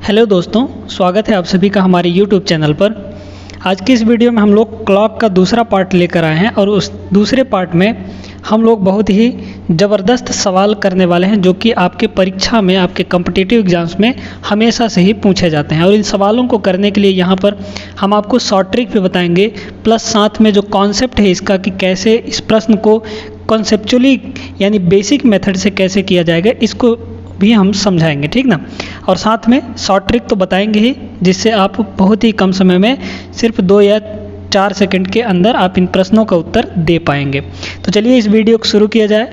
Hello दोस्तों, स्वागत है आप सभी का हमारे YouTube चैनल पर। आज की इस वीडियो में हम लोग क्लॉक का दूसरा पार्ट लेकर आए हैं और उस दूसरे पार्ट में हम लोग बहुत ही ज़बरदस्त सवाल करने वाले हैं जो कि आपके परीक्षा में, आपके कॉम्पिटिटिव एग्जाम्स में हमेशा से ही पूछे जाते हैं। और इन सवालों को करने के लिए यहाँ पर हम आपको शॉर्ट ट्रिक भी बताएंगे, प्लस साथ में जो कॉन्सेप्ट है इसका कि कैसे इस प्रश्न को कॉन्सेप्चुअली यानी बेसिक मेथड से कैसे किया जाएगा, इसको भी हम समझाएंगे, ठीक ना। और साथ में शॉर्ट ट्रिक तो बताएंगे ही, जिससे आप बहुत ही कम समय में सिर्फ 2 या 4 सेकंड के अंदर आप इन प्रश्नों का उत्तर दे पाएंगे। तो चलिए इस वीडियो को शुरू किया जाए।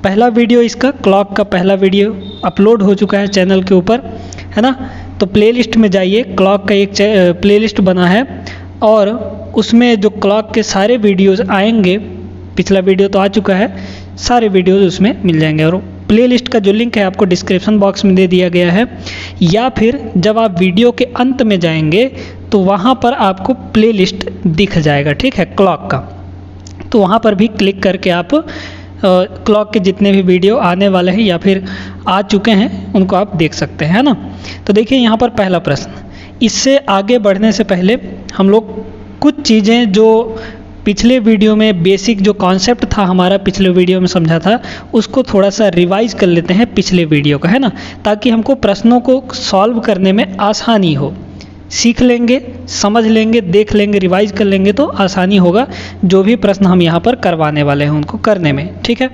पहला वीडियो इसका क्लॉक का पहला वीडियो अपलोड हो चुका है चैनल के ऊपर, है ना। तो प्लेलिस्ट में जाइए, क्लॉक का एक प्लेलिस्ट बना है और उसमें जो क्लॉक के सारे वीडियोज़ आएंगे, पिछला वीडियो तो आ चुका है, सारे वीडियोज़ उसमें मिल जाएंगे। और प्लेलिस्ट का जो लिंक है आपको डिस्क्रिप्शन बॉक्स में दे दिया गया है, या फिर जब आप वीडियो के अंत में जाएंगे तो वहाँ पर आपको प्लेलिस्ट दिख जाएगा, ठीक है, क्लॉक का। तो वहाँ पर भी क्लिक करके आप क्लॉक के जितने भी वीडियो आने वाले हैं या फिर आ चुके हैं उनको आप देख सकते हैं, है ना। तो देखिए यहाँ पर पहला प्रश्न। इससे आगे बढ़ने से पहले हम लोग कुछ चीज़ें जो पिछले वीडियो में बेसिक जो कॉन्सेप्ट था हमारा पिछले वीडियो में समझा था, उसको थोड़ा सा रिवाइज कर लेते हैं पिछले वीडियो का, है ना, ताकि हमको प्रश्नों को सॉल्व करने में आसानी हो। सीख लेंगे, समझ लेंगे, देख लेंगे, रिवाइज कर लेंगे तो आसानी होगा जो भी प्रश्न हम यहाँ पर करवाने वाले हैं उनको करने में, ठीक है।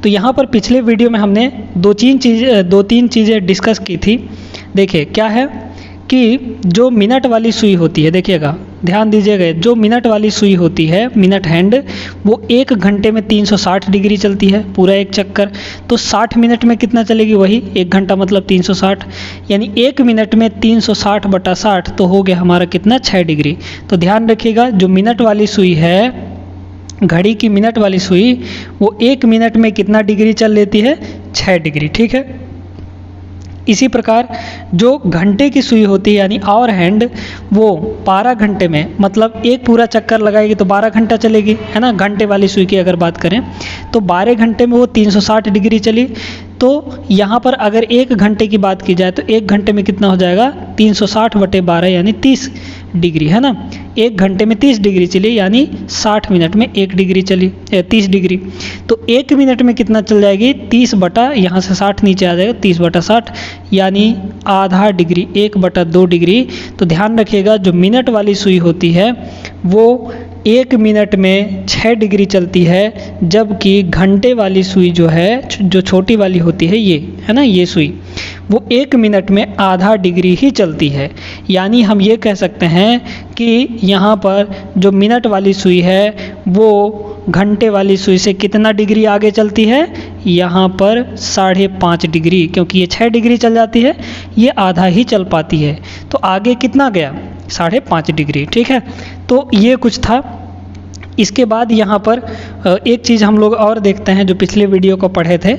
तो यहाँ पर पिछले वीडियो में हमने दो तीन चीज़ें डिस्कस की थी। देखिए क्या है कि जो मिनट वाली सुई होती है, देखिएगा, ध्यान दीजिएगा, जो मिनट वाली सुई होती है, मिनट हैंड, वो 1 घंटे में 360 डिग्री चलती है, पूरा एक चक्कर। तो 60 मिनट में कितना चलेगी, वही 1 घंटा मतलब 360, यानी 1 मिनट में 360/60 तो हो गया हमारा कितना, 6 डिग्री। तो ध्यान रखिएगा, जो मिनट वाली सुई है, घड़ी की मिनट वाली सुई, वो 1 मिनट में कितना डिग्री चल लेती है, 6 डिग्री, ठीक है। इसी प्रकार जो घंटे की सुई होती है यानी आवर हैंड, वो 12 घंटे में, मतलब एक पूरा चक्कर लगाएगी तो 12 घंटा चलेगी, है ना। घंटे वाली सुई की अगर बात करें तो 12 घंटे में वो 360 डिग्री चली। तो यहाँ पर अगर 1 घंटे की बात की जाए तो 1 घंटे में कितना हो जाएगा, 360/12 यानी 30 डिग्री, है ना। 1 घंटे में 30 डिग्री चली यानी 60 मिनट में 1 डिग्री चली, 30 डिग्री। तो 1 मिनट में कितना चल जाएगी, 30 बटा, यहाँ से 60 नीचे आ जाएगा, 30/60 यानी आधा डिग्री, 1/2 डिग्री। तो ध्यान रखिएगा, जो मिनट वाली सुई होती है वो 1 मिनट में 6 डिग्री चलती है, जबकि घंटे वाली सुई जो है, जो छोटी वाली होती है, ये है ना, ये सुई, वो 1 मिनट में आधा डिग्री ही चलती है। यानी हम ये कह सकते हैं कि यहाँ पर जो मिनट वाली सुई है वो घंटे वाली सुई से कितना डिग्री आगे चलती है, यहाँ पर 5.5 डिग्री, क्योंकि ये 6 डिग्री चल जाती है, ये आधा ही चल पाती है। तो आगे कितना गया, 5.5 डिग्री, ठीक है। तो ये कुछ था। इसके बाद यहाँ पर एक चीज़ हम लोग और देखते हैं जो पिछले वीडियो को पढ़े थे,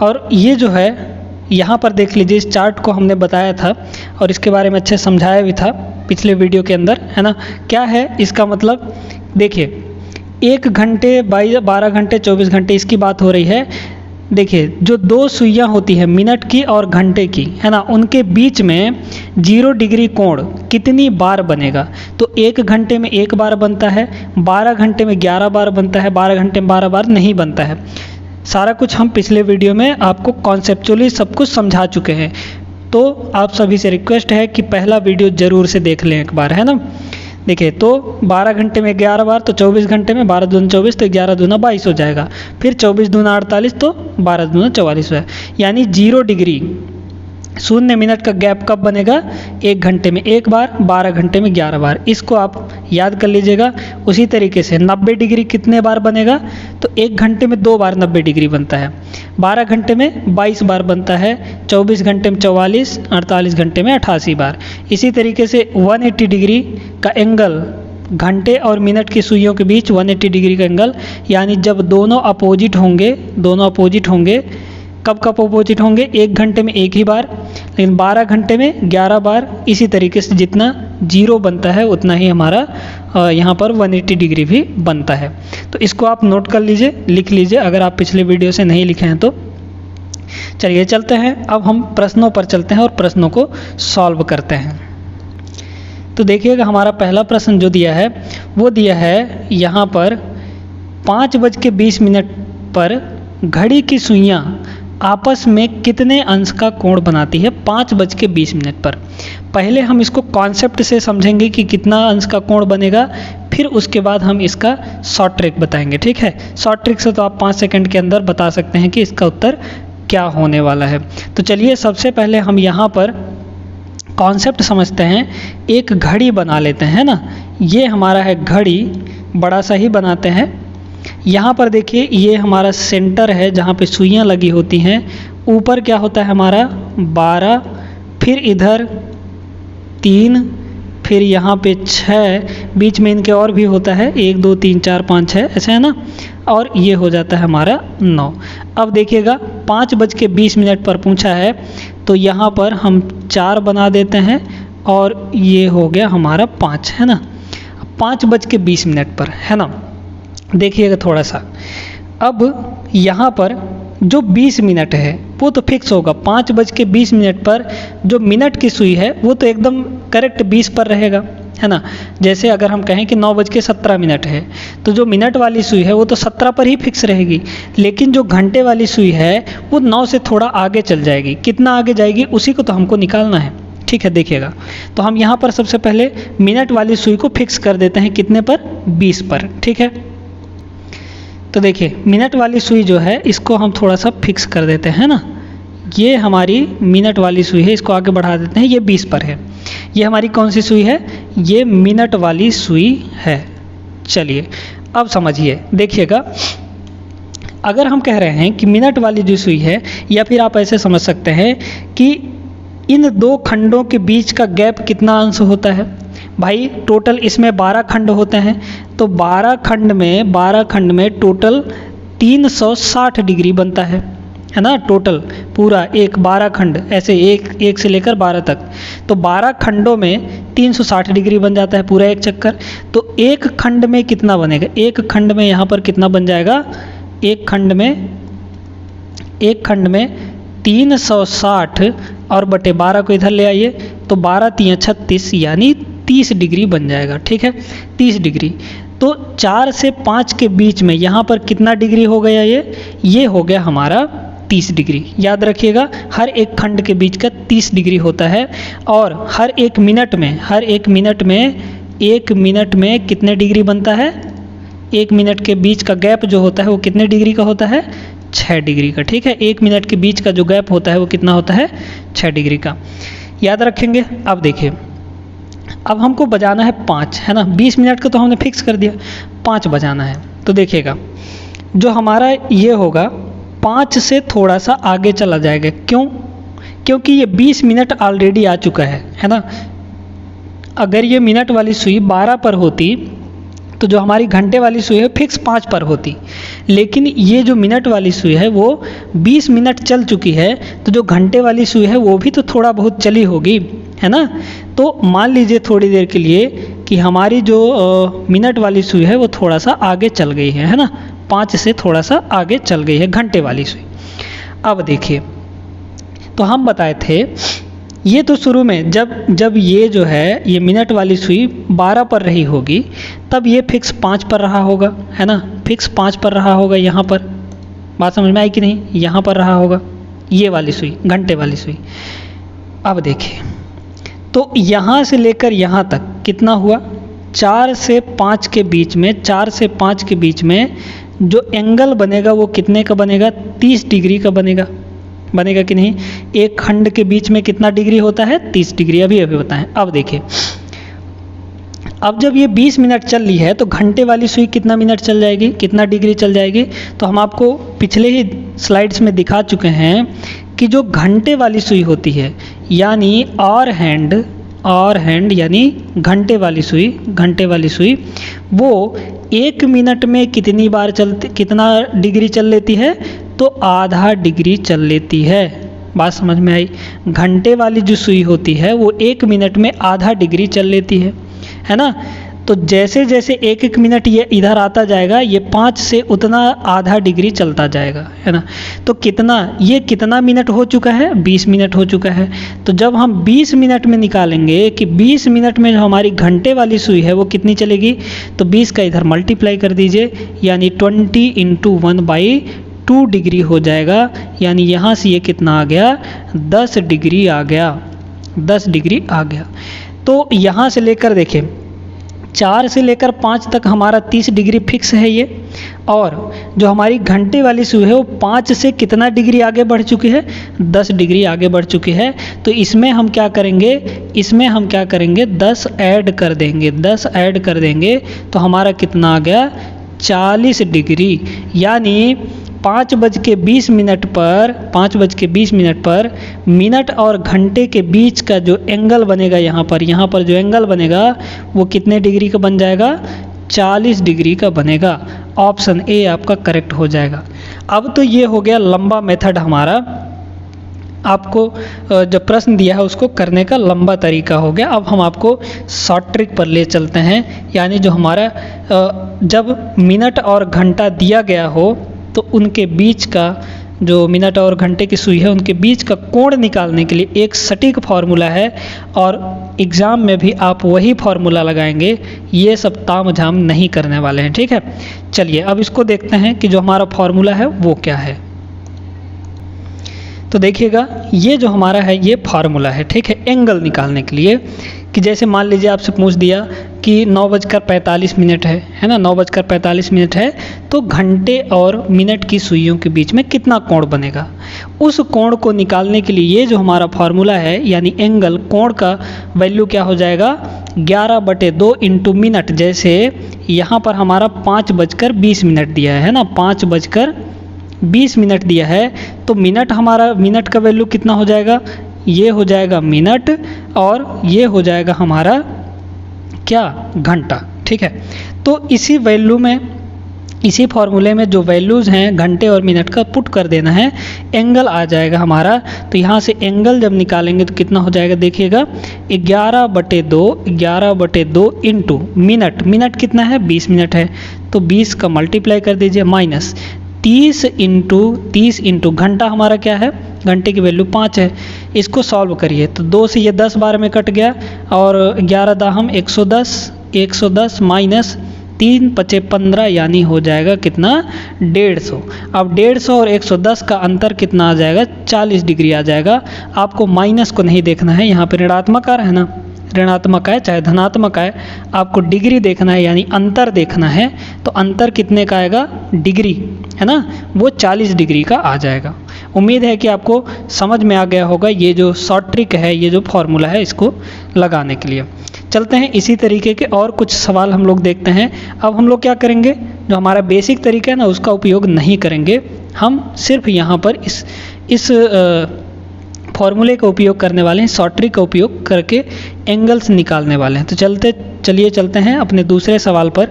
और ये जो है यहाँ पर देख लीजिए, इस चार्ट को हमने बताया था और इसके बारे में अच्छे समझाया भी था पिछले वीडियो के अंदर, है ना। क्या है इसका मतलब, देखिए 1 घंटे 12 घंटे 24 घंटे इसकी बात हो रही है। देखिए जो 2 सुइयाँ होती हैं, मिनट की और घंटे की, है ना, उनके बीच में 0 डिग्री कोण कितनी बार बनेगा। तो 1 घंटे में 1 बार बनता है, 12 घंटे में 11 बार बनता है, 12 घंटे में 12 बार नहीं बनता है। सारा कुछ हम पिछले वीडियो में आपको कॉन्सेप्चुअली सब कुछ समझा चुके हैं। तो आप सभी से रिक्वेस्ट है कि पहला वीडियो ज़रूर से देख लें एक बार, है ना। देखिए तो 12 घंटे में 11 बार, तो 24 घंटे में 12 दूना 24, तो 11 दूना 22 हो जाएगा। फिर 24 दूना 48, तो 12 दूना 44 है। यानी 0 डिग्री 0 मिनट का गैप कब बनेगा, 1 घंटे में 1 बार, 12 घंटे में 11 बार। इसको आप याद कर लीजिएगा। उसी तरीके से 90 डिग्री कितने बार बनेगा, तो 1 घंटे में 2 बार 90 डिग्री बनता है, 12 घंटे में 22 बार बनता है, 24 घंटे में 44, 48 घंटे में 88 बार। इसी तरीके से 180 डिग्री का एंगल, घंटे और मिनट की सुइयों के बीच 180 डिग्री का एंगल, यानी जब दोनों अपोजिट होंगे, कब अपोजिट होंगे, 1 घंटे में 1 ही बार, लेकिन 12 घंटे में 11 बार। इसी तरीके से जितना 0 बनता है उतना ही हमारा यहाँ पर 180 डिग्री भी बनता है। तो इसको आप नोट कर लीजिए, लिख लीजिए, अगर आप पिछले वीडियो से नहीं लिखे हैं तो। चलिए चलते हैं, अब हम प्रश्नों पर चलते हैं और प्रश्नों को सॉल्व करते हैं। तो देखिएगा हमारा पहला प्रश्न जो दिया है वो दिया है यहाँ पर 5:20 पर घड़ी की सुइयाँ आपस में कितने अंश का कोण बनाती है 5:20 पर। पहले हम इसको कॉन्सेप्ट से समझेंगे कि कितना अंश का कोण बनेगा, फिर उसके बाद हम इसका शॉर्ट ट्रिक बताएंगे। ठीक है, शॉर्ट ट्रिक से तो आप 5 सेकंड के अंदर बता सकते हैं कि इसका उत्तर क्या होने वाला है। तो चलिए सबसे पहले हम यहाँ पर कॉन्सेप्ट समझते हैं। एक घड़ी बना लेते हैं ना, ये हमारा है घड़ी, बड़ा सा ही बनाते हैं। यहाँ पर देखिए ये हमारा सेंटर है जहाँ पे सुइयाँ लगी होती हैं। ऊपर क्या होता है हमारा 12, फिर इधर 3, फिर यहाँ पे 6, बीच में इनके और भी होता है 1 2 3 4 5 6 ऐसे है ना, और ये हो जाता है हमारा 9। अब देखिएगा 5:20 पर पूछा है तो यहाँ पर हम 4 बना देते हैं और ये हो गया हमारा 5, है ना। 5:20 पर, है ना। देखिएगा थोड़ा सा, अब यहाँ पर जो 20 मिनट है वो तो फिक्स होगा। 5:20 पर जो मिनट की सुई है वो तो एकदम करेक्ट 20 पर रहेगा, है ना। जैसे अगर हम कहें कि 9:17 है तो जो मिनट वाली सुई है वो तो 17 पर ही फिक्स रहेगी, लेकिन जो घंटे वाली सुई है वो 9 से थोड़ा आगे चल जाएगी। कितना आगे जाएगी उसी को तो हमको निकालना है। ठीक है, देखिएगा तो हम यहाँ पर सबसे पहले मिनट वाली सुई को फिक्स कर देते हैं, कितने पर 20 पर। ठीक है, तो देखिए मिनट वाली सुई जो है इसको हम थोड़ा सा फिक्स कर देते हैं ना। ये हमारी मिनट वाली सुई है, इसको आगे बढ़ा देते हैं, ये 20 पर है। ये हमारी कौन सी सुई है, ये मिनट वाली सुई है। चलिए अब समझिए, देखिएगा अगर हम कह रहे हैं कि मिनट वाली जो सुई है, या फिर आप ऐसे समझ सकते हैं कि इन 2 खंडों के बीच का गैप कितना अंश होता है। भाई टोटल इसमें 12 खंड होते हैं, तो 12 खंड में टोटल 360 डिग्री बनता है ना। टोटल पूरा 12 खंड, ऐसे एक से लेकर 12 तक, तो 12 खंडों में 360 डिग्री बन जाता है पूरा एक चक्कर। तो एक खंड में कितना बनेगा, एक खंड में यहाँ पर कितना बन जाएगा, एक खंड में 360 और बटे 12 को इधर ले आइए तो 12 3 36 यानी 30 डिग्री बन जाएगा। ठीक है, 30 डिग्री। तो 4 से 5 के बीच में यहाँ पर कितना डिग्री हो गया, ये हो गया हमारा 30 डिग्री। याद रखिएगा हर एक खंड के बीच का 30 डिग्री होता है। और हर एक मिनट में कितने डिग्री बनता है, एक मिनट के बीच का गैप जो होता है वो कितने डिग्री का होता है, 6 डिग्री का। ठीक है, एक मिनट के बीच का जो गैप होता है वो कितना होता है, 6 डिग्री का। याद रखेंगे। अब देखिए, अब हमको बजाना है 5, है ना। 20 मिनट का तो हमने फिक्स कर दिया, 5 बजाना है। तो देखिएगा जो हमारा ये होगा 5 से थोड़ा सा आगे चला जाएगा। क्यों, क्योंकि ये 20 मिनट ऑलरेडी आ चुका है ना। अगर ये मिनट वाली सुई 12 पर होती तो जो हमारी घंटे वाली सुई है फिक्स 5 पर होती, लेकिन ये जो मिनट वाली सुई है वो 20 मिनट चल चुकी है, तो जो घंटे वाली सुई है वो भी तो थोड़ा बहुत चली होगी, है ना। तो मान लीजिए थोड़ी देर के लिए कि हमारी जो मिनट वाली सुई है वो थोड़ा सा आगे चल गई है ना। 5 से थोड़ा सा आगे चल गई है घंटे वाली सुई। अब देखिए, तो हम बताए थे ये तो शुरू में जब ये जो है ये मिनट वाली सुई 12 पर रही होगी तब ये फिक्स 5 पर रहा होगा, है ना। फिक्स 5 पर रहा होगा। यहाँ पर बात समझ में आई कि नहीं, यहाँ पर रहा होगा ये वाली सुई, घंटे वाली सुई। अब देखिए, तो यहाँ से लेकर यहाँ तक कितना हुआ, 4 से 5 के बीच में जो एंगल बनेगा वो कितने का बनेगा, 30 डिग्री का बनेगा कि नहीं। एक खंड के बीच में कितना डिग्री होता है, 30 डिग्री। अभी बताएं। अब देखिए, अब जब ये 20 मिनट चल रही है तो घंटे वाली सुई कितना मिनट चल जाएगी, कितना डिग्री चल जाएगी। तो हम आपको पिछले ही स्लाइड्स में दिखा चुके हैं कि जो घंटे वाली सुई होती है, यानी और हैंड यानी घंटे वाली सुई वो 1 मिनट में कितना डिग्री चल लेती है, तो आधा डिग्री चल लेती है। बात समझ में आई। घंटे वाली जो सुई होती है वो 1 मिनट में आधा डिग्री चल लेती है ना। तो जैसे जैसे 1-1 मिनट ये इधर आता जाएगा, ये 5 से उतना आधा डिग्री चलता जाएगा, है ना। तो ये कितना मिनट हो चुका है, 20 मिनट हो चुका है। तो जब हम 20 मिनट में निकालेंगे कि 20 मिनट में जो हमारी घंटे वाली सुई है वो कितनी चलेगी, तो 20 का इधर मल्टीप्लाई कर दीजिए, यानी 20 × 1/2 डिग्री हो जाएगा। यानी यहाँ से ये कितना आ गया, 10 डिग्री आ गया, 10 डिग्री आ गया। तो यहाँ से लेकर देखिए 4 से लेकर 5 तक हमारा 30 डिग्री फिक्स है ये, और जो हमारी घंटे वाली सुई है वो 5 से कितना डिग्री आगे बढ़ चुकी है, 10 डिग्री आगे बढ़ चुकी है। तो इसमें हम क्या करेंगे, 10 ऐड कर देंगे, 10 ऐड कर देंगे तो हमारा कितना आ गया, 40 डिग्री। यानी 5:20 मिनट पर मिनट और घंटे के बीच का जो एंगल बनेगा, यहाँ पर जो एंगल बनेगा वो कितने डिग्री का बन जाएगा, 40 डिग्री का बनेगा। ऑप्शन ए आपका करेक्ट हो जाएगा। अब तो ये हो गया लंबा मेथड हमारा, आपको जो प्रश्न दिया है उसको करने का लंबा तरीका हो गया। अब हम आपको शॉर्ट ट्रिक पर ले चलते हैं, यानी जो हमारा जब मिनट और घंटा दिया गया हो तो उनके बीच का, जो मिनट और घंटे की सुई है उनके बीच का कोण निकालने के लिए एक सटीक फार्मूला है, और एग्ज़ाम में भी आप वही फार्मूला लगाएंगे, ये सब ताम झाम नहीं करने वाले हैं, ठीक है। चलिए अब इसको देखते हैं कि जो हमारा फार्मूला है वो क्या है। तो देखिएगा ये जो हमारा है ये फार्मूला है, ठीक है, एंगल निकालने के लिए। कि जैसे मान लीजिए आपसे पूछ दिया कि 9:45 है ना, 9:45 है, तो घंटे और मिनट की सुइयों के बीच में कितना कोण बनेगा। उस कोण को निकालने के लिए ये जो हमारा फार्मूला है, यानी एंगल, कोण का वैल्यू क्या हो जाएगा, 11/2 × मिनट। जैसे यहाँ पर हमारा 5:20 दिया है ना, 5:20 दिया है, तो मिनट का वैल्यू कितना हो जाएगा, ये हो जाएगा मिनट, और ये हो जाएगा हमारा क्या, घंटा, ठीक है। तो इसी फॉर्मूले में जो वैल्यूज़ हैं घंटे और मिनट का पुट कर देना है, एंगल आ जाएगा हमारा। तो यहाँ से एंगल जब निकालेंगे तो कितना हो जाएगा, देखिएगा 11/2 इंटू मिनट कितना है, 20 मिनट है, तो 20 का मल्टीप्लाई कर दीजिए, माइनस 30 इंटू घंटा हमारा क्या है, घंटे की वैल्यू 5 है। इसको सॉल्व करिए तो 2 से ये 10 बार में कट गया, और 11 दाहम 110 माइनस 3×5 = 15, यानी हो जाएगा कितना, 150। अब 150 और 110 का अंतर कितना आ जाएगा, 40 डिग्री आ जाएगा। आपको माइनस को नहीं देखना है, यहाँ पर ऋणात्मक आ रहा है ना, ऋणात्मक आए चाहे धनात्मक आए, आपको डिग्री देखना है, यानी अंतर देखना है। तो अंतर कितने का आएगा, डिग्री, है ना, वो 40 डिग्री का आ जाएगा। उम्मीद है कि आपको समझ में आ गया होगा ये जो शॉर्ट ट्रिक है, ये जो फॉर्मूला है, इसको लगाने के लिए। चलते हैं इसी तरीके के और कुछ सवाल हम लोग देखते हैं। अब हम लोग क्या करेंगे, जो हमारा बेसिक तरीका है ना उसका उपयोग नहीं करेंगे, हम सिर्फ यहाँ पर इस फॉर्मूले का उपयोग करने वाले हैं, शॉर्ट ट्रिक का उपयोग करके एंगल्स निकालने वाले हैं। तो चलते हैं अपने दूसरे सवाल पर।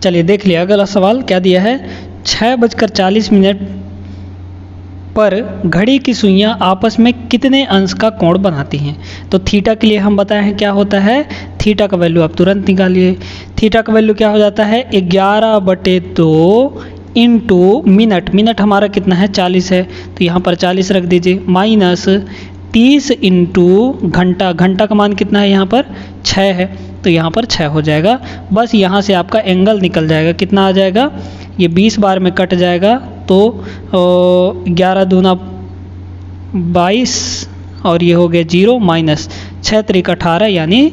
चलिए देख लिया अगला सवाल क्या दिया है, 6:40 पर घड़ी की सुइयां आपस में कितने अंश का कोण बनाती हैं। तो थीटा के लिए हम बताए हैं क्या होता है, थीटा का वैल्यू आप तुरंत निकालिए। थीटा का वैल्यू क्या हो जाता है, 11/2 इंटू मिनट हमारा कितना है, 40 है, तो यहाँ पर 40 रख दीजिए, माइनस 30 इंटू घंटा का मान कितना है, यहाँ पर 6 है, तो यहाँ पर 6 हो जाएगा। बस यहाँ से आपका एंगल निकल जाएगा, कितना आ जाएगा, ये 20 बार में कट जाएगा, तो 11 दूना 22 और ये हो गया 0, माइनस 6 × 18 यानी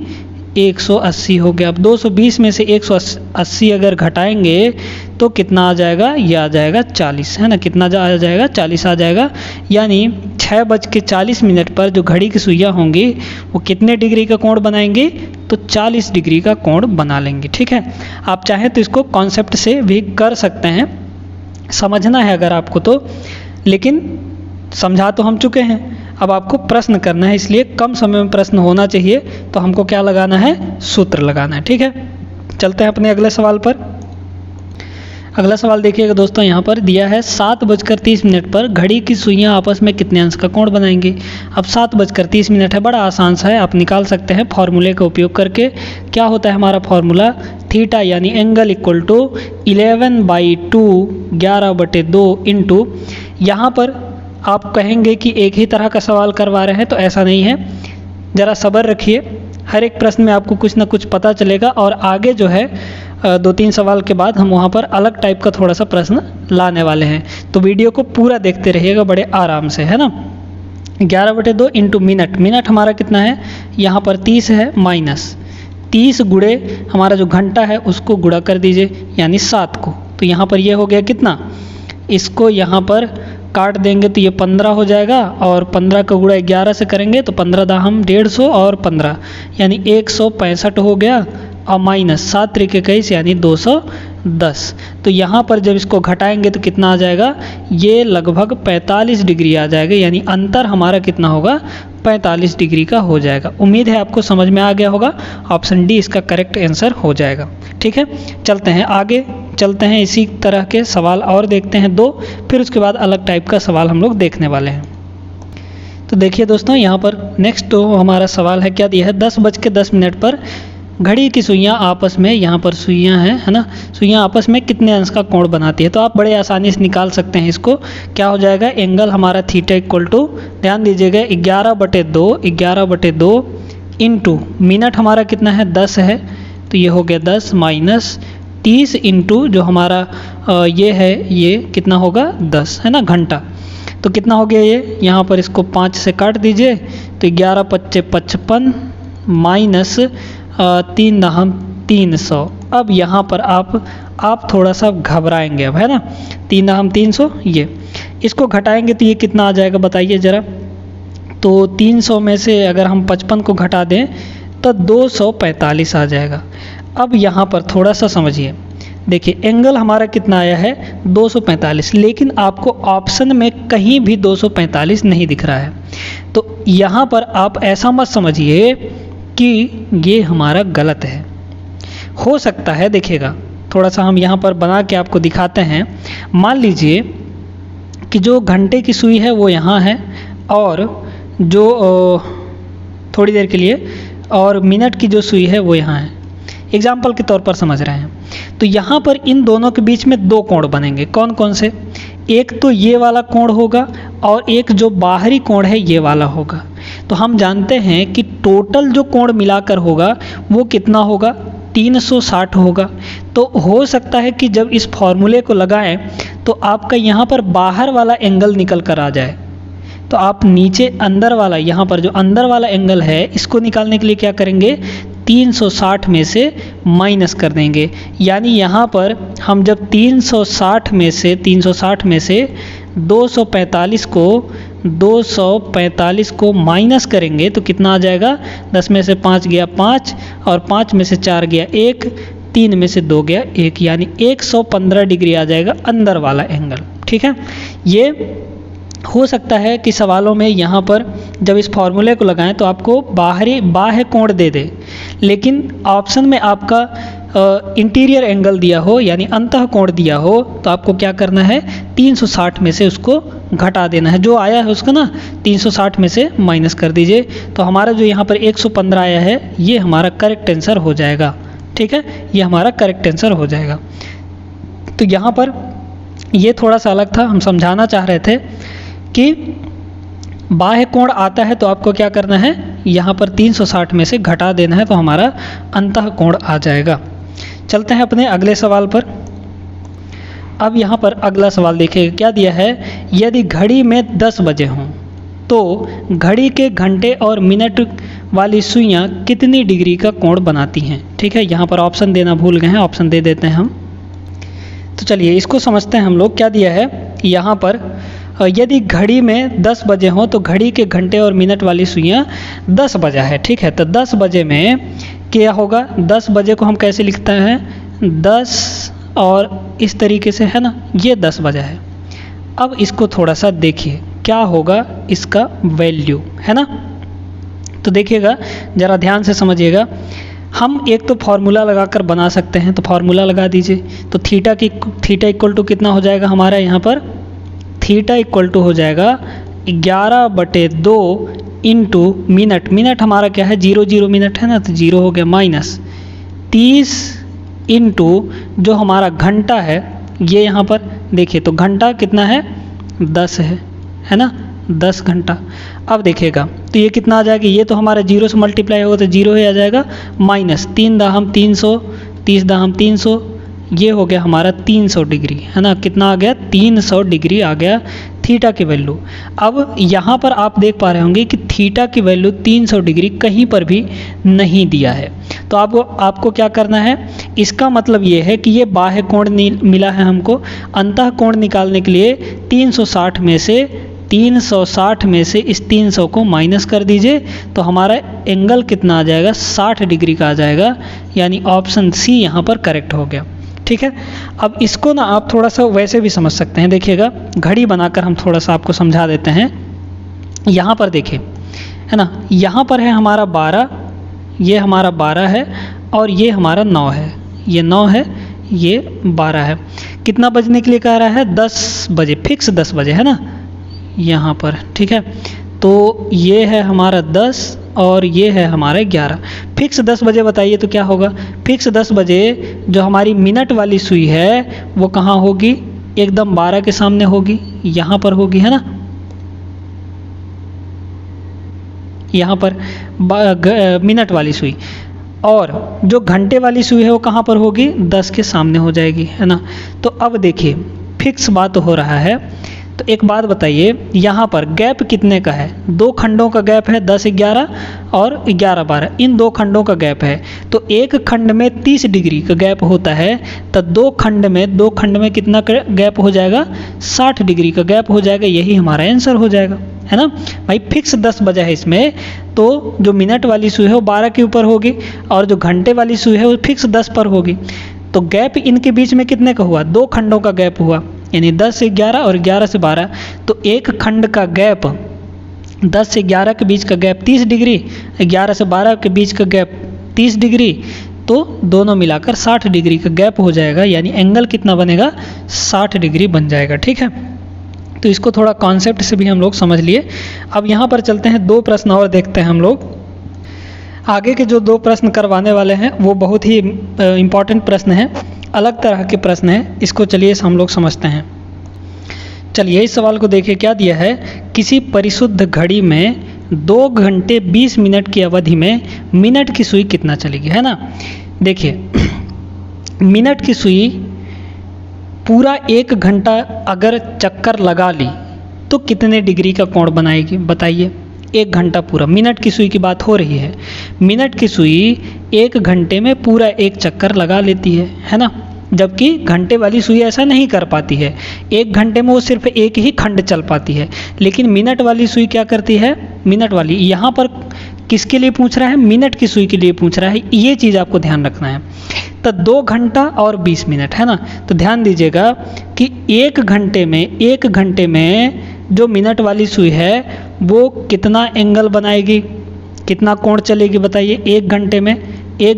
180 हो गया। अब 220 में से 180 अगर घटाएंगे तो कितना आ जाएगा, ये आ जाएगा 40, है ना, कितना आ जाएगा, 40 आ जाएगा। यानी 6:40 पर जो घड़ी की सुइयां होंगी वो कितने डिग्री का कोण बनाएंगे, तो 40 डिग्री का कोण बना लेंगे, ठीक है। आप चाहें तो इसको कॉन्सेप्ट से भी कर सकते हैं, समझना है अगर आपको तो, लेकिन समझा तो हम चुके हैं, अब आपको प्रश्न करना है, इसलिए कम समय में प्रश्न होना चाहिए, तो हमको क्या लगाना है, सूत्र लगाना है, ठीक है। चलते हैं अपने अगले सवाल पर। अगला सवाल देखिएगा दोस्तों, यहाँ पर दिया है 7:30 पर घड़ी की सुइयां आपस में कितने अंश का कोण बनाएंगी। अब 7:30 है, बड़ा आसान सा है, आप निकाल सकते हैं फॉर्मूले का उपयोग करके। क्या होता है हमारा फॉर्मूला, थीटा यानी एंगल इक्वल टू 11/2 11/2 इंटू, यहाँ पर आप कहेंगे कि एक ही तरह का सवाल करवा रहे हैं, तो ऐसा नहीं है, ज़रा सब्र रखिए, हर एक प्रश्न में आपको कुछ ना कुछ पता चलेगा और आगे जो है 2-3 सवाल के बाद हम वहाँ पर अलग टाइप का थोड़ा सा प्रश्न लाने वाले हैं। तो वीडियो को पूरा देखते रहिएगा बड़े आराम से, है ना। 11/2 इंटू मिनट हमारा कितना है, यहाँ पर 30 है, माइनस 30 गुणे हमारा जो घंटा है उसको गुणा कर दीजिए, यानी 7 को। तो यहाँ पर ये हो गया कितना, इसको यहाँ पर काट देंगे तो ये 15 हो जाएगा, और 15 का गुणा 11 से करेंगे तो 15 दाहम 150 और 15 यानी 165 हो गया, और माइनस 7 3 21 यानी 210। तो यहाँ पर जब इसको घटाएंगे तो कितना आ जाएगा, ये लगभग 45 डिग्री आ जाएगा, यानी अंतर हमारा कितना होगा, 45 डिग्री का हो जाएगा। उम्मीद है आपको समझ में आ गया होगा, ऑप्शन डी इसका करेक्ट आंसर हो जाएगा। ठीक है, चलते हैं आगे, चलते हैं इसी तरह के सवाल और देखते हैं 2, फिर उसके बाद अलग टाइप का सवाल हम लोग देखने वाले हैं। तो देखिए दोस्तों, यहाँ पर नेक्स्ट हमारा सवाल है, क्या दिया है, 10:10 पर घड़ी की सुइयां आपस में, यहाँ पर सुइयां हैं, है ना, सुइयां आपस में कितने अंश का कोण बनाती है। तो आप बड़े आसानी से निकाल सकते हैं इसको। क्या हो जाएगा, एंगल हमारा थीटा इक्वल टू, ध्यान दीजिएगा, 11/2 इंटू मिनट हमारा कितना है, 10 है, तो ये हो गया 10 माइनस 30 इंटू जो हमारा ये है, ये कितना होगा 10, है ना, घंटा। तो कितना हो गया ये, यहाँ पर इसको 5 से काट दीजिए तो 11×5 = 55 माइनस 3 दाहम 300। अब यहाँ पर आप थोड़ा सा घबराएंगे अब, है ना, 3 दाहम 300, ये इसको घटाएंगे तो ये कितना आ जाएगा बताइए ज़रा। तो 300 में से अगर हम 55 को घटा दें तो 245 आ जाएगा। अब यहाँ पर थोड़ा सा समझिए, देखिए एंगल हमारा कितना आया है 245, लेकिन आपको ऑप्शन में कहीं भी 245 नहीं दिख रहा है। तो यहाँ पर आप ऐसा मत समझिए कि ये हमारा गलत है, हो सकता है, देखिएगा थोड़ा सा हम यहाँ पर बना के आपको दिखाते हैं। मान लीजिए कि जो घंटे की सुई है वो यहाँ है, और जो थोड़ी देर के लिए, और मिनट की जो सुई है वो यहाँ है, एग्जाम्पल के तौर पर समझ रहे हैं। तो यहाँ पर इन दोनों के बीच में 2 कोण बनेंगे, कौन कौन से, एक तो ये वाला कोण होगा और एक जो बाहरी कोण है ये वाला होगा। तो हम जानते हैं कि टोटल जो कोण मिलाकर होगा वो कितना होगा, 360 होगा। तो हो सकता है कि जब इस फॉर्मूले को लगाएं तो आपका यहाँ पर बाहर वाला एंगल निकल कर आ जाए, तो आप नीचे अंदर वाला, यहाँ पर जो अंदर वाला एंगल है इसको निकालने के लिए क्या करेंगे, 360 में से माइनस कर देंगे। यानी यहाँ पर हम जब 360 में से 245 को माइनस करेंगे तो कितना आ जाएगा, 10 में से 5 गया 5, और 5 में से 4 गया 1, 3 में से 2 गया 1, यानी 115 डिग्री आ जाएगा अंदर वाला एंगल। ठीक है, ये हो सकता है कि सवालों में यहाँ पर जब इस फॉर्मूले को लगाएं तो आपको बाह्य कोण दे दे, लेकिन ऑप्शन में आपका इंटीरियर एंगल दिया हो, यानी अंतः कोण दिया हो, तो आपको क्या करना है, 360 में से उसको घटा देना है, जो आया है उसका ना 360 में से माइनस कर दीजिए। तो हमारा जो यहाँ पर 115 आया है ये हमारा करेक्ट आंसर हो जाएगा। ठीक है, ये हमारा करेक्ट आंसर हो जाएगा। तो यहाँ पर ये थोड़ा सा अलग था, हम समझाना चाह रहे थे कि बाह्य कोण आता है तो आपको क्या करना है, यहाँ पर 360 में से घटा देना है, तो हमारा अंतः कोण आ जाएगा। चलते हैं अपने अगले सवाल पर। अब यहाँ पर अगला सवाल देखिए, क्या दिया है, यदि घड़ी में 10 बजे हों तो घड़ी के घंटे और मिनट वाली सुइयाँ कितनी डिग्री का कोण बनाती हैं। ठीक है, यहाँ पर ऑप्शन देना भूल गए हैं, ऑप्शन दे देते हैं हम। तो चलिए इसको समझते हैं हम लोग। क्या दिया है यहाँ पर, यदि घड़ी में 10 बजे हों तो घड़ी के घंटे और मिनट वाली सुइयाँ 10 बजा है। ठीक है, तो 10 बजे में क्या होगा, 10 बजे को हम कैसे लिखते हैं, 10 और इस तरीके से, है ना, ये 10 बजा है। अब इसको थोड़ा सा देखिए क्या होगा इसका वैल्यू, है ना। तो देखिएगा ज़रा ध्यान से समझिएगा, हम एक तो फार्मूला लगाकर बना सकते हैं, तो फार्मूला लगा दीजिए। तो थीटा इक्वल टू कितना हो जाएगा हमारा यहाँ पर, थीटा इक्वल टू हो जाएगा 11/2 इंटू मिनट हमारा क्या है 0 मिनट है ना, तो 0 हो गया, माइनस 30 इंटू जो हमारा घंटा है, ये यहाँ पर देखिए तो घंटा कितना है 10 है ना, 10 घंटा। अब देखिएगा तो ये कितना आ जाएगा, ये तो हमारा 0 से मल्टीप्लाई होगा तो 0 ही आ जाएगा, माइनस 3 दाहम 300, 30 दाहम 300, ये हो गया हमारा 300 डिग्री है ना, कितना आ गया 300 डिग्री आ गया थीटा की वैल्यू। अब यहाँ पर आप देख पा रहे होंगे कि थीटा की वैल्यू 300 डिग्री कहीं पर भी नहीं दिया है। तो आपको क्या करना है, इसका मतलब ये है कि ये बाह्य कोण मिला है हमको, अंतः कोण निकालने के लिए 360 में से इस 300 को माइनस कर दीजिए, तो हमारा एंगल कितना आ जाएगा 60 डिग्री का आ जाएगा, यानी ऑप्शन सी यहाँ पर करेक्ट हो गया। ठीक है, अब इसको ना आप थोड़ा सा वैसे भी समझ सकते हैं, देखिएगा घड़ी बनाकर हम थोड़ा सा आपको समझा देते हैं। यहाँ पर देखिए है ना, यहाँ पर है हमारा 12, ये हमारा 12 है और ये हमारा 9 है, ये 9 है, ये 12 है। कितना बजने के लिए कह रहा है 10 बजे, फिक्स 10 बजे है ना यहाँ पर। ठीक है, तो ये है हमारा 10 और ये है हमारा 11, फिक्स 10 बजे। बताइए तो क्या होगा, फिक्स 10 बजे जो हमारी मिनट वाली सुई है वो कहाँ होगी, एकदम 12 के सामने होगी, यहाँ पर होगी है ना, यहाँ पर मिनट वाली सुई। और जो घंटे वाली सुई है वो कहाँ पर होगी, 10 के सामने हो जाएगी है ना। तो अब देखिए फिक्स बात हो रहा है, तो एक बात बताइए, यहाँ पर गैप कितने का है, 2 खंडों का गैप है, 10-11 और 11-12, इन 2 खंडों का गैप है। तो एक खंड में 30 डिग्री का गैप होता है, तो 2 खंड में कितना गैप हो जाएगा, 60 डिग्री का गैप हो जाएगा। यही हमारा आंसर हो जाएगा है ना भाई। फिक्स 10 बजा है इसमें, तो जो मिनट वाली सुई है वो 12 के ऊपर होगी और जो घंटे वाली सुई है वो फिक्स 10 पर होगी। तो गैप इनके बीच में कितने का हुआ, 2 खंडों का गैप हुआ, यानी 10 से 11 और 11 से 12। तो एक खंड का गैप 10 से 11 के बीच का गैप 30 डिग्री, 11 से 12 के बीच का गैप 30 डिग्री, तो दोनों मिलाकर 60 डिग्री का गैप हो जाएगा, यानी एंगल कितना बनेगा 60 डिग्री बन जाएगा। ठीक है, तो इसको थोड़ा कॉन्सेप्ट से भी हम लोग समझ लिए। अब यहाँ पर चलते हैं, 2 प्रश्न और देखते हैं हम लोग। आगे के जो 2 प्रश्न करवाने वाले हैं वो बहुत ही इम्पॉर्टेंट प्रश्न हैं, अलग तरह के प्रश्न हैं, इसको चलिए हम लोग समझते हैं। चलिए इस सवाल को देखिए, क्या दिया है, किसी परिशुद्ध घड़ी में 2 घंटे 20 मिनट की अवधि में मिनट की सुई कितना चलेगी, है ना। देखिए मिनट की सुई पूरा 1 घंटा अगर चक्कर लगा ली तो कितने डिग्री का कोण बनाएगी, बताइए। 1 घंटा पूरा, मिनट की सुई की बात हो रही है, मिनट की सुई 1 घंटे में पूरा 1 चक्कर लगा लेती है ना, जबकि घंटे वाली सुई ऐसा नहीं कर पाती है, 1 घंटे में वो सिर्फ 1 ही खंड चल पाती है। लेकिन मिनट वाली सुई क्या करती है, मिनट वाली, यहाँ पर किसके लिए पूछ रहा है, मिनट की सुई के लिए पूछ रहा है, ये चीज़ आपको ध्यान रखना है। तो 2 घंटा और 20 मिनट है ना, तो ध्यान दीजिएगा कि 1 घंटे में जो मिनट वाली सुई है वो कितना एंगल बनाएगी, कितना कोण चलेगी, बताइए। 1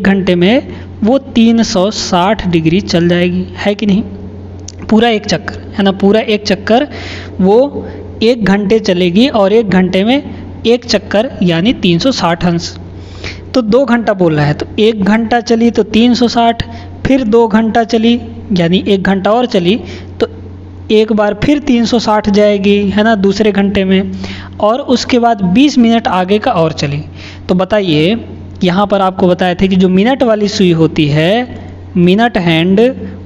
घंटे में वो 360 डिग्री चल जाएगी, है कि नहीं। पूरा 1 चक्कर है ना, पूरा 1 चक्कर वो 1 घंटे चलेगी और 1 घंटे में 1 चक्कर यानी 360 अंश। तो 2 घंटा बोल रहा है, तो 1 घंटा चली तो 360, फिर 2 घंटा चली यानी 1 घंटा और चली तो एक बार फिर 360 जाएगी है ना दूसरे घंटे में, और उसके बाद 20 मिनट आगे का और चली। तो बताइए, यहाँ पर आपको बताए थे कि जो मिनट वाली सुई होती है, मिनट हैंड,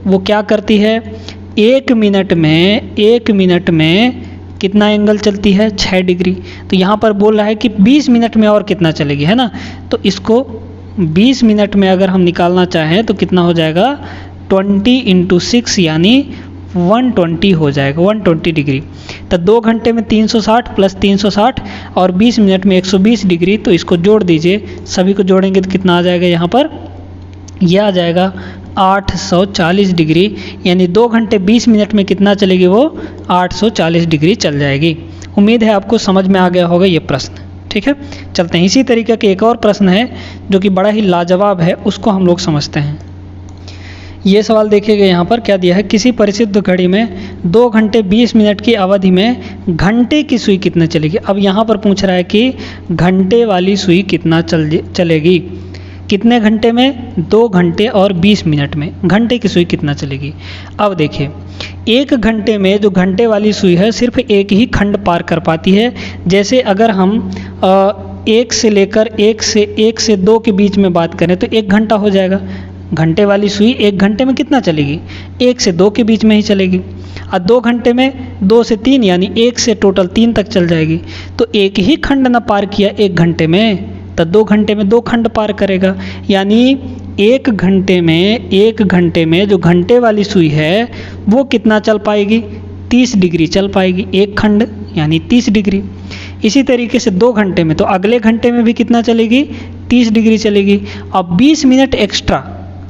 वो क्या करती है, 1 मिनट में कितना एंगल चलती है, 6 डिग्री। तो यहाँ पर बोल रहा है कि 20 मिनट में और कितना चलेगी, है ना। तो इसको 20 मिनट में अगर हम निकालना चाहें तो कितना हो जाएगा, 20 × 6 यानी 120 हो जाएगा, 120 डिग्री। तो 2 घंटे में 360 प्लस 360 और 20 मिनट में 120 डिग्री, तो इसको जोड़ दीजिए, सभी को जोड़ेंगे तो कितना आ जाएगा, यहाँ पर यह आ जाएगा 840 डिग्री, यानी 2 घंटे 20 मिनट में कितना चलेगी, वो 840 डिग्री चल जाएगी। उम्मीद है आपको समझ में आ गया होगा ये प्रश्न। ठीक है, चलते हैं। इसी तरीके के एक और प्रश्न है जो कि बड़ा ही लाजवाब है, उसको हम लोग समझते हैं। ये सवाल देखिएगा, यहाँ पर क्या दिया है, किसी परिशुद्ध घड़ी में 2 घंटे 20 मिनट की अवधि में घंटे की सुई कितना चलेगी। अब यहाँ पर पूछ रहा है कि घंटे वाली सुई कितना चलेगी, कितने घंटे में, 2 घंटे और 20 मिनट में घंटे की सुई कितना चलेगी। अब देखिए, 1 घंटे में जो घंटे वाली सुई है सिर्फ एक ही खंड पार कर पाती है। जैसे अगर हम 1 से लेकर 1 से 2 के बीच में बात करें तो 1 घंटा हो जाएगा। घंटे वाली सुई 1 घंटे में कितना चलेगी, 1 से 2 के बीच में ही चलेगी। और 2 घंटे में 2 से 3 यानी 1 से टोटल 3 तक चल जाएगी। तो एक ही खंड ना पार किया 1 घंटे में, तो 2 घंटे में 2 खंड पार करेगा। यानी 1 घंटे में जो घंटे वाली सुई है वो कितना चल पाएगी, 30 डिग्री चल पाएगी, 1 खंड यानी 30 डिग्री। इसी तरीके से 2 घंटे में, तो अगले घंटे में भी कितना चलेगी, 30 डिग्री चलेगी। अब 20 मिनट एक्स्ट्रा,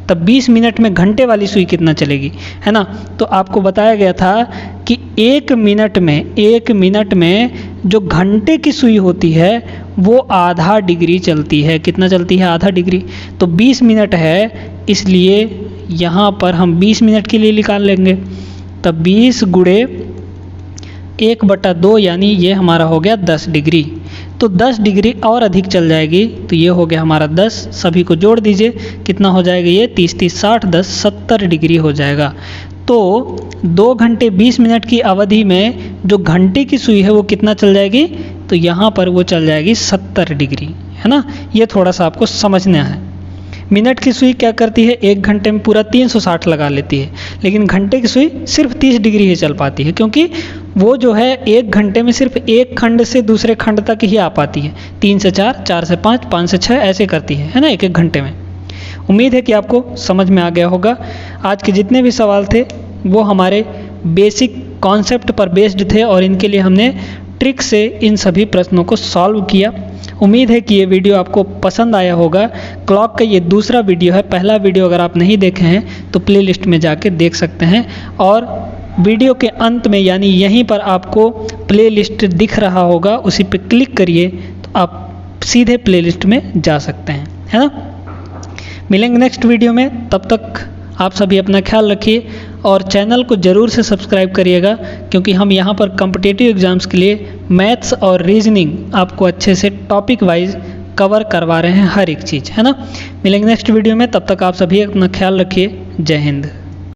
तब 20 मिनट में घंटे वाली सुई कितना चलेगी, है ना। तो आपको बताया गया था कि 1 मिनट में जो घंटे की सुई होती है वो आधा डिग्री चलती है। कितना चलती है, आधा डिग्री। तो 20 मिनट है, इसलिए यहाँ पर हम 20 मिनट के लिए निकाल लेंगे। तब 20 गुणे 1/2 यानी ये हमारा हो गया 10 डिग्री। तो 10 डिग्री और अधिक चल जाएगी, तो ये हो गया हमारा 10। सभी को जोड़ दीजिए, कितना हो जाएगा ये, 30 30 60 10 70 डिग्री हो जाएगा। तो 2 घंटे 20 मिनट की अवधि में जो घंटे की सुई है वो कितना चल जाएगी, तो यहाँ पर वो चल जाएगी 70 डिग्री, है ना। ये थोड़ा सा आपको समझना है। मिनट की सुई क्या करती है, 1 घंटे में पूरा 360 लगा लेती है, लेकिन घंटे की सुई सिर्फ 30 डिग्री ही चल पाती है, क्योंकि वो जो है 1 घंटे में सिर्फ एक खंड से दूसरे खंड तक ही आ पाती है। 3 से 4, 4 से 5, 5 से 6 ऐसे करती है ना, 1 घंटे में। उम्मीद है कि आपको समझ में आ गया होगा। आज के जितने भी सवाल थे वो हमारे बेसिक कॉन्सेप्ट पर बेस्ड थे और इनके लिए हमने ट्रिक से इन सभी प्रश्नों को सॉल्व किया। उम्मीद है कि ये वीडियो आपको पसंद आया होगा। क्लॉक का ये दूसरा वीडियो है, पहला वीडियो अगर आप नहीं देखे हैं तो प्लेलिस्ट में जाके देख सकते हैं। और वीडियो के अंत में यानी यहीं पर आपको प्लेलिस्ट दिख रहा होगा, उसी पे क्लिक करिए तो आप सीधे प्लेलिस्ट में जा सकते हैं, है ना। मिलेंगे नेक्स्ट वीडियो में, तब तक आप सभी अपना ख्याल रखिए और चैनल को ज़रूर से सब्सक्राइब करिएगा, क्योंकि हम यहाँ पर कॉम्पिटिटिव एग्ज़ाम्स के लिए मैथ्स और रीजनिंग आपको अच्छे से टॉपिक वाइज कवर करवा रहे हैं, हर एक चीज़, है ना। मिलेंगे नेक्स्ट वीडियो में, तब तक आप सभी अपना ख्याल रखिए। जय हिंद।